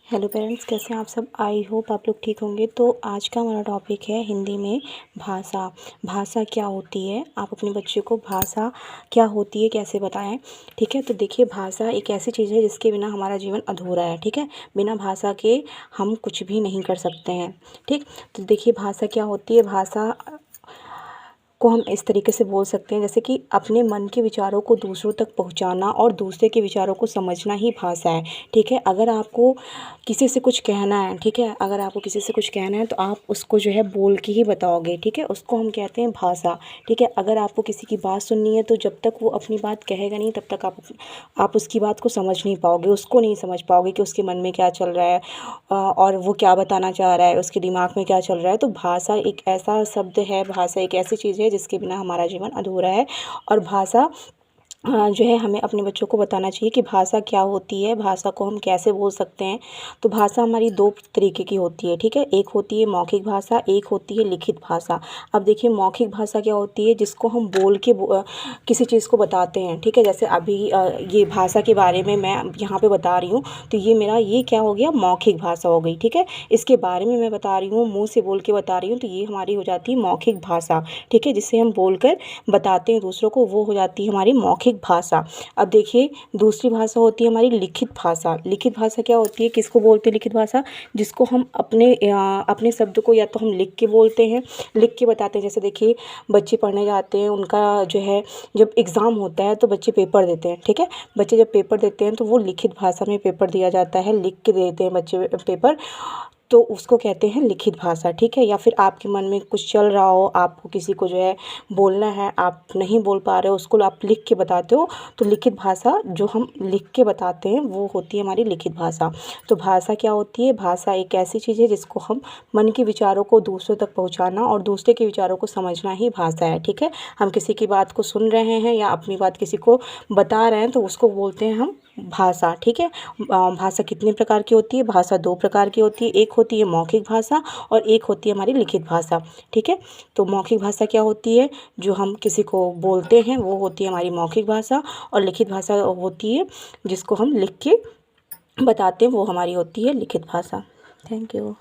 Hello parents, कैसे हैं आप सब। आई होप आप लोग ठीक होंगे। तो आज का हमारा टॉपिक है हिंदी में भाषा। भाषा क्या होती है, आप अपने बच्चे को भाषा क्या होती है कैसे बताएं। ठीक है, तो देखिए भाषा एक ऐसी चीज़ है जिसके बिना हमारा जीवन अधूरा है। ठीक है, बिना भाषा के हम कुछ भी नहीं कर सकते हैं। ठीक, तो देखिए भाषा क्या होती है। भाषा को हम इस तरीके से बोल सकते हैं जैसे कि अपने मन के विचारों को दूसरों तक पहुंचाना और दूसरे के विचारों को समझना ही भाषा है। ठीक है, अगर आपको किसी से कुछ कहना है, ठीक है, अगर आपको किसी से कुछ कहना है तो आप उसको जो है बोल के ही बताओगे। ठीक है, उसको हम कहते हैं भाषा। ठीक है, अगर आपको किसी की बात सुननी है तो जब तक वो अपनी बात कहेगा नहीं तब तक आप उसकी बात को समझ नहीं पाओगे, उसको नहीं समझ पाओगे कि उसके मन में क्या चल रहा है और वो क्या बताना चाह रहा है, उसके दिमाग में क्या चल रहा है। तो भाषा एक ऐसा शब्द है, भाषा एक ऐसी चीज़ है जिसके बिना हमारा जीवन अधूरा है। और भाषा जो है हमें अपने बच्चों को बताना चाहिए कि भाषा क्या होती है, भाषा को हम कैसे बोल सकते हैं। तो भाषा हमारी दो तरीके की होती है। ठीक है, एक होती है मौखिक भाषा, एक होती है लिखित भाषा। अब देखिए मौखिक भाषा क्या होती है, जिसको हम बोल के किसी चीज़ को बताते हैं। ठीक है, जैसे अभी ये भाषा के बारे में मैं यहाँ पे बता रही हूँ तो ये क्या हो गया, मौखिक भाषा हो गई। ठीक है, इसके बारे में मैं बता रही हूँ, मुँह से बोल के बता रही हूँ, तो ये हमारी हो जाती है मौखिक भाषा। ठीक है, जिसे हम बोल कर बताते हैं दूसरों को, वो हो जाती है हमारी मौखिक भाषा। अब देखिए दूसरी भाषा होती है हमारी लिखित भाषा। लिखित भाषा क्या होती है, किसको बोलते हैं लिखित भाषा, जिसको हम अपने शब्द को या तो हम लिख के बोलते हैं, लिख के बताते हैं। जैसे देखिए बच्चे पढ़ने जाते हैं, उनका जो है जब एग्ज़ाम होता है तो बच्चे पेपर देते हैं। ठीक है, बच्चे जब पेपर देते हैं तो वो लिखित भाषा में पेपर दिया जाता है, लिख के देते हैं बच्चे पेपर, तो उसको कहते हैं लिखित भाषा। ठीक है, या फिर आपके मन में कुछ चल रहा हो, आपको किसी को जो है बोलना है, आप नहीं बोल पा रहे हो, उसको आप लिख के बताते हो, तो लिखित भाषा जो हम लिख के बताते हैं वो होती है हमारी लिखित भाषा। तो भाषा क्या होती है, भाषा एक ऐसी चीज़ है जिसको हम मन के विचारों को दूसरों तक पहुँचाना और दूसरे के विचारों को समझना ही भाषा है। ठीक है, हम किसी की बात को सुन रहे हैं या अपनी बात किसी को बता रहे हैं तो उसको बोलते हैं हम भाषा। ठीक है, भाषा कितने प्रकार की होती है, भाषा दो प्रकार की होती है, एक होती है मौखिक भाषा और एक होती है हमारी लिखित भाषा। ठीक है, तो मौखिक भाषा क्या होती है, जो हम किसी को बोलते हैं वो होती है हमारी मौखिक भाषा, और लिखित भाषा होती है जिसको हम लिख के बताते हैं, वो हमारी होती है लिखित भाषा। Thank you.